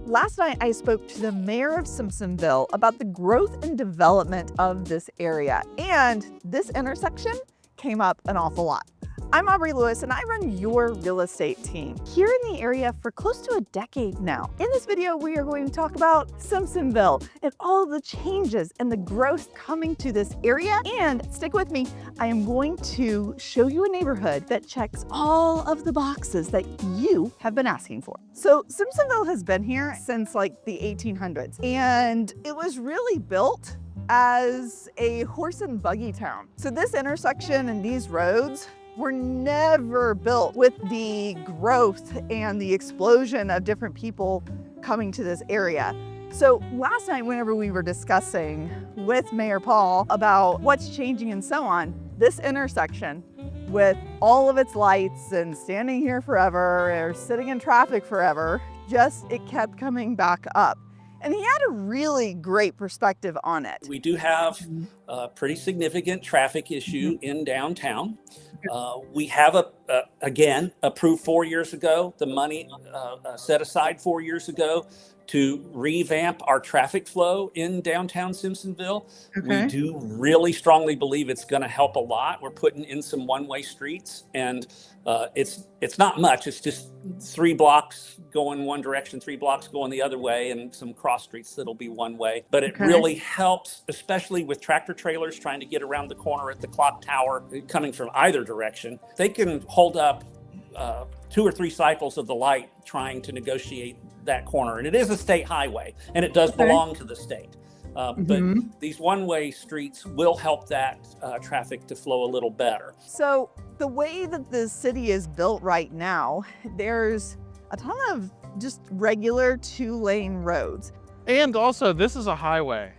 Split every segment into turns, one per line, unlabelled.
Last night, I spoke to the mayor of Simpsonville about the growth and development of this area, and this intersection came up an awful lot. I'm Aubree Lewis, and I run your real estate team here in the area for close to a decade now. In this video, we are going to talk about Simpsonville and all the changes and the growth coming to this area. And stick with me, I am going to show you a neighborhood that checks all of the boxes that you have been asking for. So Simpsonville has been here since like the 1800s, and it was really built as a horse and buggy town. So this intersection and these roads were never built with the growth and the explosion of different people coming to this area. So last night, whenever we were discussing with Mayor Paul about what's changing and so on, this intersection with all of its lights and standing here forever or sitting in traffic forever, it kept coming back up. And he had a really great perspective on it.
We do have a pretty significant traffic issue in downtown. We have, again, approved 4 years ago, the money set aside 4 years ago to revamp our traffic flow in downtown Simpsonville. Okay. We do really strongly believe it's going to help a lot. We're putting in some one-way streets, and it's not much. It's just 3 blocks going one direction, 3 blocks going the other way, and some cross streets that'll be one way. But it really helps, especially with tractor trailers trying to get around the corner at the clock tower, coming from either direction. They can hold up 2 or 3 cycles of the light trying to negotiate that corner. And it is a state highway, and it does belong to the state. But these one-way streets will help that traffic to flow a little better.
So the way that the city is built right now, there's a ton of just regular 2-lane roads.
And also, this is a highway.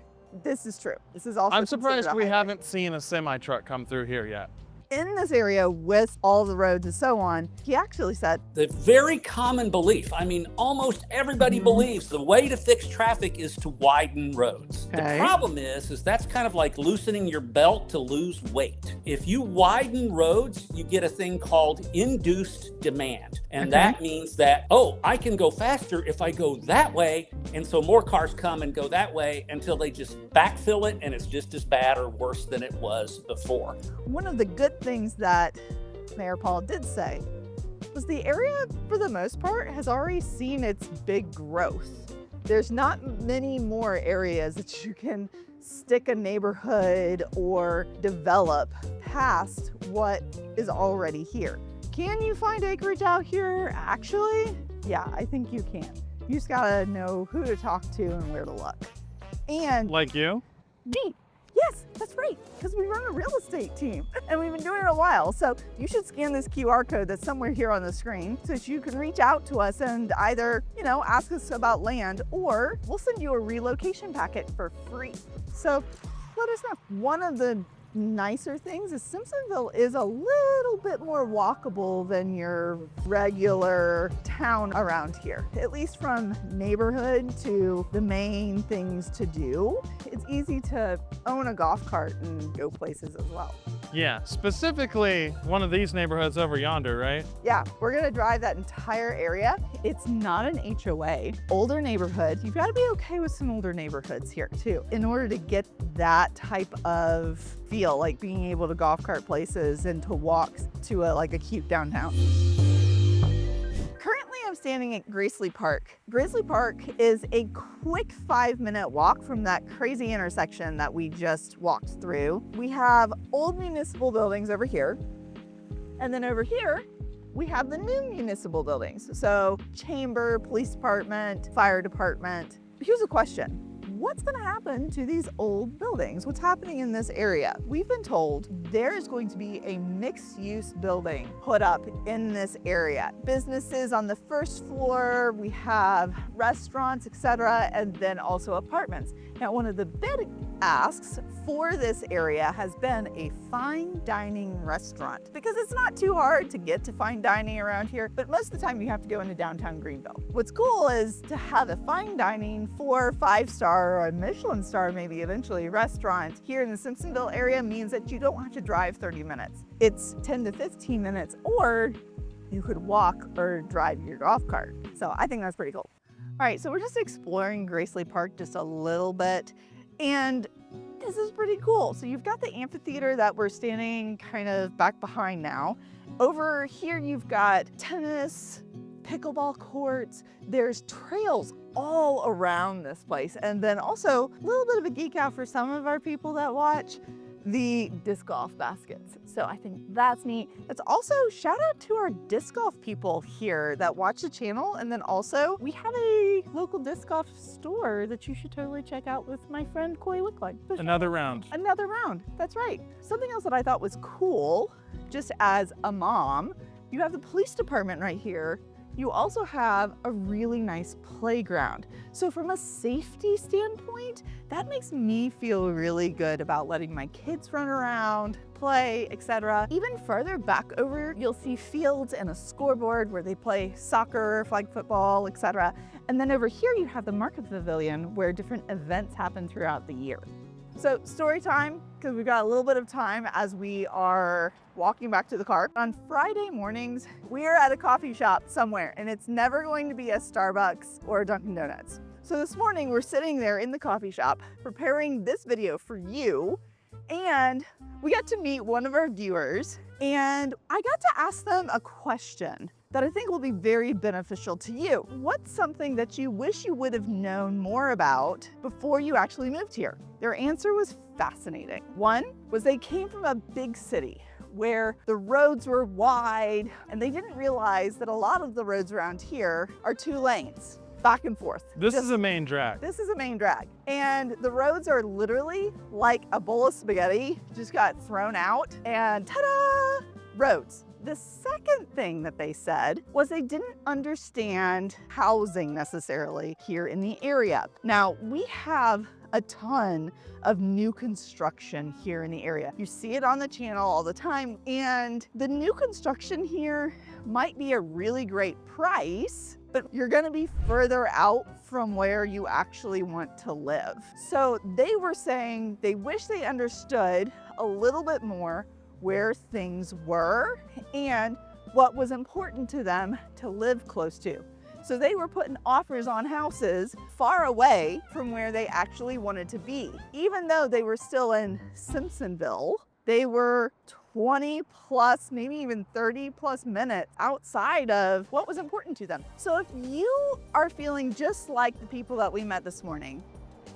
This is true. This is also
I'm surprised we haven't seen a semi-truck come through here yet.
In this area with all the roads and so on, he actually said,
the very common belief, I mean, almost everybody believes the way to fix traffic is to widen roads. The problem is that's kind of like loosening your belt to lose weight. If you widen roads, you get a thing called induced demand. And that means that, I can go faster if I go that way. And so more cars come and go that way until they just backfill it, and it's just as bad or worse than it was before.
One of the good things that Mayor Paul did say was the area, for the most part, has already seen its big growth. There's not many more areas that you can stick a neighborhood or develop past what is already here. Can you find acreage out here? Actually, yeah, I think you can. You just gotta know who to talk to and where to look. And
like you?
Me. Yes, that's right, because we run a real estate team and we've been doing it a while. So you should scan this QR code that's somewhere here on the screen so that you can reach out to us and either, ask us about land, or we'll send you a relocation packet for free. So let us know. One of the nicer things is Simpsonville is a little bit more walkable than your regular town around here. At least from neighborhood to the main things to do. It's easy to own a golf cart and go places as well.
Yeah, specifically one of these neighborhoods over yonder, right?
Yeah, we're gonna drive that entire area. It's not an HOA. Older neighborhood, you've gotta be okay with some older neighborhoods here too, in order to get that type of feel, like being able to golf cart places and to walk to a cute downtown. Currently, I'm standing at Gracley Park. Gracley Park is a quick 5-minute walk from that crazy intersection that we just walked through. We have old municipal buildings over here. And then over here, we have the new municipal buildings. So chamber, police department, fire department. Here's a question. What's going to happen to these old buildings? What's happening in this area? We've been told there is going to be a mixed-use building put up in this area. Businesses on the first floor, we have restaurants, etc., and then also apartments. Now, one of the big asks for this area has been a fine dining restaurant, because it's not too hard to get to fine dining around here, but most of the time you have to go into downtown Greenville. What's cool is to have a fine dining 4- or 5-star or a Michelin star maybe eventually restaurant here in the Simpsonville area means that you don't have to drive 30 minutes. It's 10 to 15 minutes, or you could walk or drive your golf cart. So I think that's pretty cool. All right, so we're just exploring Gracley Park just a little bit, and this is pretty cool. So you've got the amphitheater that we're standing kind of back behind now. Over here you've got tennis, pickleball courts. There's trails all around this place. And then also a little bit of a geek out for some of our people that watch, the disc golf baskets. So I think that's neat. It's also shout out to our disc golf people here that watch the channel. And then also we have a local disc golf store that you should totally check out with my friend Coy Wickline.
Another round.
Another round, that's right. Something else that I thought was cool, just as a mom, you have the police department right here. You also have a really nice playground. So from a safety standpoint, that makes me feel really good about letting my kids run around, play, etc. Even further back over, you'll see fields and a scoreboard where they play soccer, flag football, etc. And then over here, you have the market pavilion where different events happen throughout the year. So story time, because we've got a little bit of time as we are walking back to the car. On Friday mornings, we are at a coffee shop somewhere, and it's never going to be a Starbucks or a Dunkin' Donuts. So this morning, we're sitting there in the coffee shop preparing this video for you, and we got to meet one of our viewers, and I got to ask them a question that I think will be very beneficial to you. What's something that you wish you would have known more about before you actually moved here? Their answer was fascinating. One was they came from a big city where the roads were wide, and they didn't realize that a lot of the roads around here are 2 lanes, back and forth.
This is a main drag.
This is a main drag. And the roads are literally like a bowl of spaghetti, just got thrown out, and ta-da, roads. The second thing that they said was they didn't understand housing necessarily here in the area. Now, we have a ton of new construction here in the area. You see it on the channel all the time, and the new construction here might be a really great price, but you're gonna be further out from where you actually want to live. So they were saying they wish they understood a little bit more where things were and what was important to them to live close to. So they were putting offers on houses far away from where they actually wanted to be. Even though they were still in Simpsonville, they were 20 plus, maybe even 30 plus minutes outside of what was important to them. So if you are feeling just like the people that we met this morning,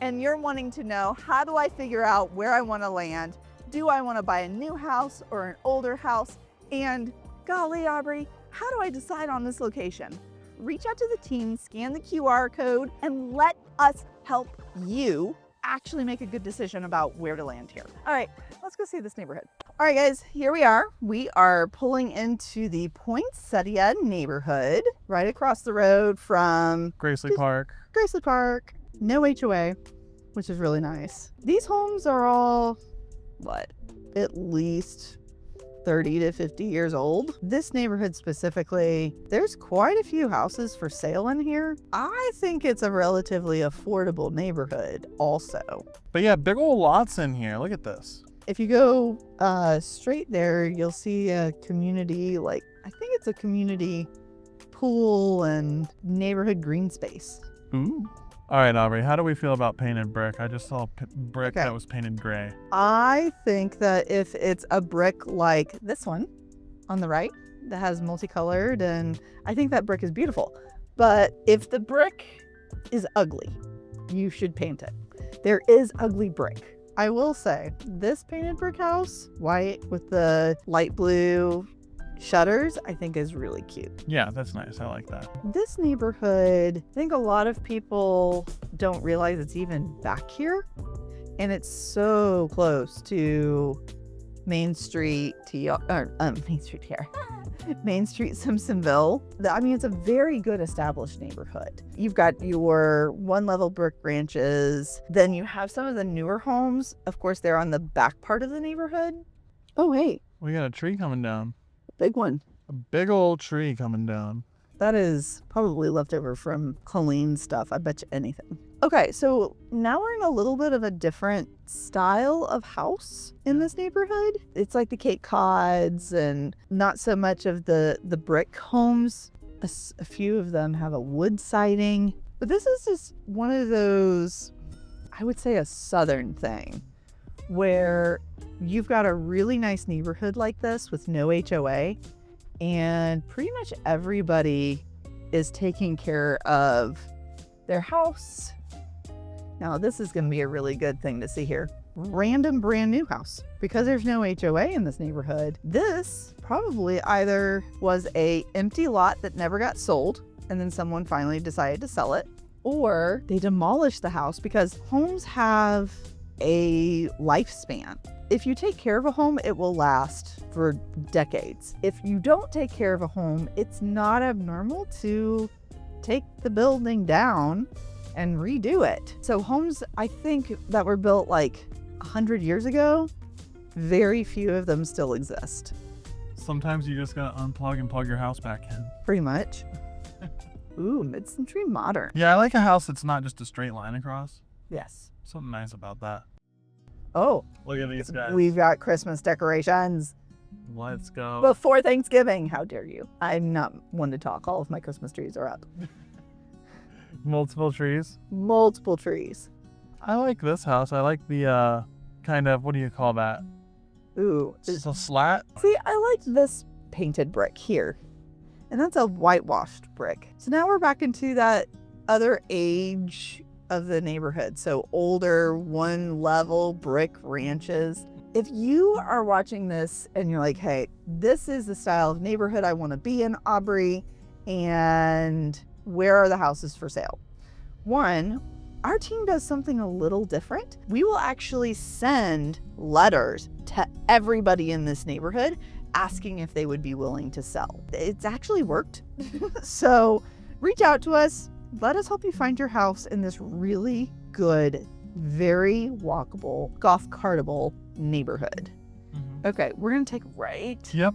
and you're wanting to know, how do I figure out where I want to land? Do I want to buy a new house or an older house? And golly, Aubree, how do I decide on this location? Reach out to the team, scan the QR code, and let us help you actually make a good decision about where to land here. All right, let's go see this neighborhood. All right, guys, here we are. We are pulling into the Poinsettia neighborhood, right across the road from
Gracley Park.
Gracley Park. No HOA, which is really nice. These homes are all, what, at least 30 to 50 years old. This neighborhood specifically, there's quite a few houses for sale in here. I think it's a relatively affordable neighborhood also.
But yeah, big old lots in here. Look at this.
If you go straight there, you'll see a community, like, I think it's a community pool and neighborhood green space.
Ooh. All right, Aubree, how do we feel about painted brick? I just saw brick that was painted gray.
I think that if it's a brick like this one on the right that has multicolored, and I think that brick is beautiful. But if the brick is ugly, you should paint it. There is ugly brick. I will say, this painted brick house, white with the light blue shutters, I think is really cute.
Yeah, that's nice. I like that.
This neighborhood, I think a lot of people don't realize it's even back here, and it's so close to Main Street here. Main Street, Simpsonville. I mean, it's a very good established neighborhood. You've got your one-level brick ranches. Then you have some of the newer homes. Of course, they're on the back part of the neighborhood. Oh, hey,
We got a tree coming down.
big one.
A big old tree coming down.
That is probably leftover from Colleen's stuff. I bet you anything. Okay, so now we're in a little bit of a different style of house in this neighborhood. It's like the Cape Cods and not so much of the brick homes. A few of them have a wood siding. But this is just one of those, I would say a southern thing, where you've got a really nice neighborhood like this with no HOA, and pretty much everybody is taking care of their house. Now, this is going to be a really good thing to see here. Random brand new house. Because there's no HOA in this neighborhood, this probably either was a empty lot that never got sold and then someone finally decided to sell it, or they demolished the house because homes have a lifespan. If you take care of a home, it will last for decades. If you don't take care of a home, it's not abnormal to take the building down and redo it. So homes, I think, that were built like 100 years ago, very few of them still exist.
Sometimes you just gotta unplug and plug your house back in.
Pretty much. Ooh, mid-century modern.
Yeah, I like a house that's not just a straight line across.
Yes.
Something nice about that.
Oh,
Look at these guys.
we've got Christmas decorations
Let's go.
before Thanksgiving. How dare you? I'm not one to talk. All of my Christmas trees are up.
Multiple trees.
Multiple trees.
I like this house. I like the kind of, what do you call that?
Ooh.
It's a slat.
See, I like this painted brick here. And that's a whitewashed brick. So now we're back into that other age of the neighborhood. So older, one level brick ranches. If you are watching this and you're like, hey, this is the style of neighborhood I want to be in, Aubree, and where are the houses for sale? One, our team does something a little different. We will actually send letters to everybody in this neighborhood asking if they would be willing to sell. It's actually worked. So reach out to us. Let us help you find your house in this really good, very walkable, golf cartable neighborhood.
Mm-hmm.
Okay, we're gonna take a right.
Yep.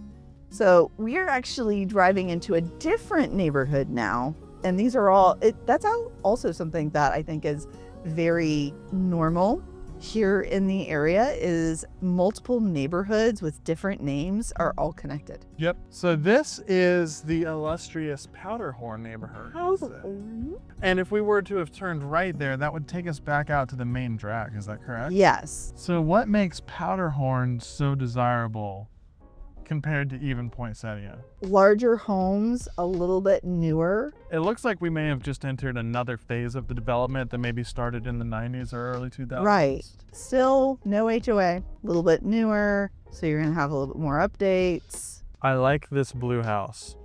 So we are actually driving into a different neighborhood now. And these are all, that's also something that I think is very normal here in the area, is multiple neighborhoods with different names are all connected.
Yep. So this is the illustrious Powderhorn neighborhood. And if we were to have turned right there, that would take us back out to the main drag. Is that correct?
Yes.
So what makes Powderhorn so desirable compared to even Poinsettia?
Larger homes, a little bit newer.
It looks like we may have just entered another phase of the development that maybe started in the 90s or early 2000s.
Right. Still no HOA, a little bit newer. So you're going to have a little bit more updates.
I like this blue house.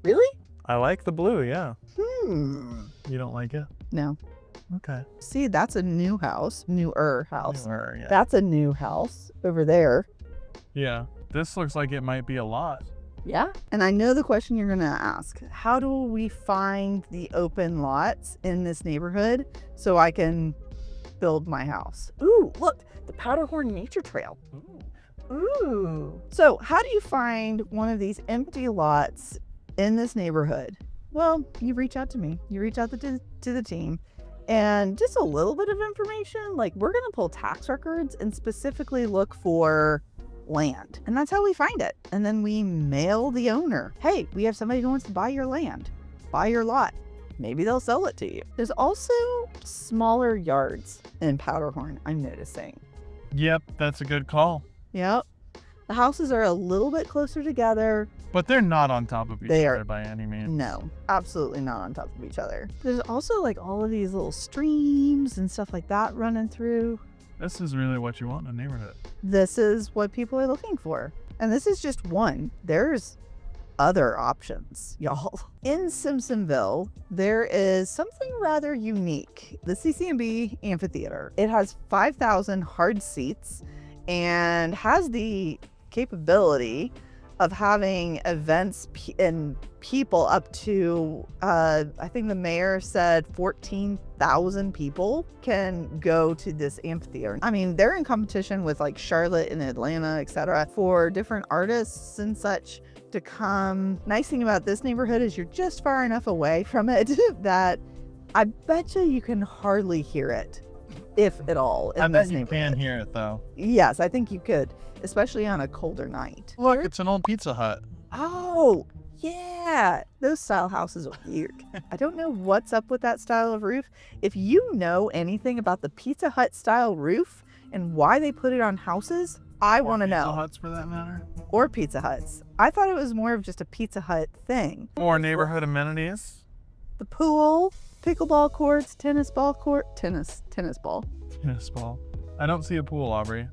Really?
I like the blue, yeah.
You
don't like it?
No.
Okay.
See, that's a new house, newer house.
Newer, yeah.
That's a new house over there.
Yeah. This looks like it might be a lot.
Yeah. And I know the question you're going to ask. How do we find the open lots in this neighborhood so I can build my house? Ooh, look, the Powderhorn Nature Trail. Ooh. So how do you find one of these empty lots in this neighborhood? Well, you reach out to me. You reach out to the team. And just a little bit of information, like we're going to pull tax records and specifically look for land. And that's how we find it. And then we mail the owner, hey, we have somebody who wants to buy your land, buy your lot. Maybe they'll sell it to you. There's also smaller yards in Powderhorn, I'm noticing.
Yep, that's a good call.
Yep. The houses are a little bit closer together.
But they're not on top of each other by any means.
No, absolutely not on top of each other. There's also like all of these little streams and stuff like that running through.
This is really what you want in a neighborhood.
This is what people are looking for. And this is just one. There's other options, y'all. In Simpsonville, there is something rather unique. The CCMB Amphitheater. It has 5,000 hard seats and has the capability of having events and people up to, I think the mayor said 14,000 people can go to this amphitheater. I mean, they're in competition with like Charlotte and Atlanta, etc., for different artists and such to come. Nice thing about this neighborhood is you're just far enough away from it that I bet you can hardly hear it, if at all.
I bet you can hear it though.
Yes, I think you could, especially on a colder night.
Look, it's an old Pizza Hut.
Oh, Yeah, those style houses are weird. I don't know what's up with that style of roof. If you know anything about the Pizza Hut style roof and why they put it on houses, I want to know.
Pizza Huts for that matter.
Or Pizza Huts. I thought it was more of just a Pizza Hut thing.
Or neighborhood amenities.
The pool, pickleball courts, tennis ball.
Tennis ball. I don't see a pool, Aubree.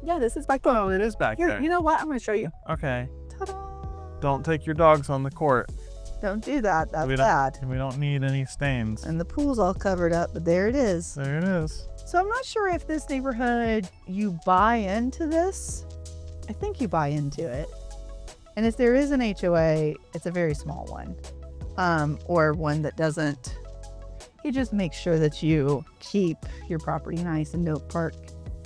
Yeah, this is back there.
Oh, it is back
Here,
there.
you know what? I'm going to show you.
Okay.
Ta-da!
Don't take your dogs on the court.
Don't do that. That's
We
bad.
don't need any stains.
And the pool's all covered up, but there it is.
There it is.
So I'm not sure if this neighborhood, you buy into this. I think you buy into it. And if there is an HOA, it's a very small one. Or one that doesn't. You just make sure that you keep your property nice and don't park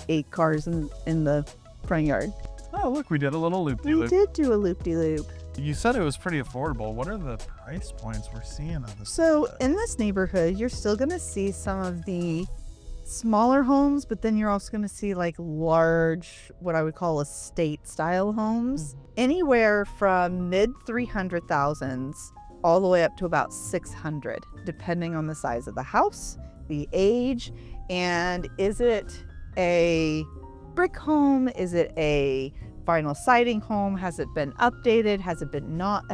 8 cars in the front yard.
Oh, look, we did a little
We
loop-de-loop.
did do a loop-de-loop.
You said it was pretty affordable. What are the price points we're seeing on this?
So in this neighborhood, you're still going to see some of the smaller homes, but then you're also going to see like large, what I would call estate style homes, anywhere from mid 300,000s all the way up to about 600, depending on the size of the house, the age, and is it a brick home? Is it a vinyl siding home? Has it been updated? Has it not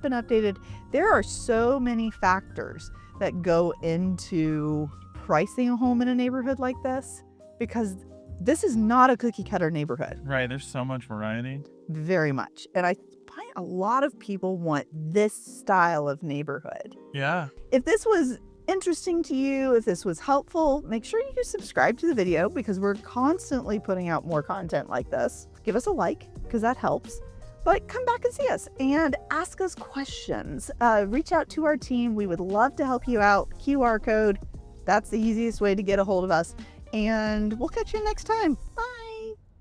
been updated? There are so many factors that go into pricing a home in a neighborhood like this, because this is not a cookie cutter neighborhood.
Right, there's so much variety.
Very much. And I find a lot of people want this style of neighborhood.
Yeah.
If this was interesting to you, if this was helpful, make sure you subscribe to the video because we're constantly putting out more content like this. Give us a like because that helps. But come back and see us and ask us questions. Reach out to our team. We would love to help you out. QR code. That's the easiest way to get a hold of us. And we'll catch you next time. Bye.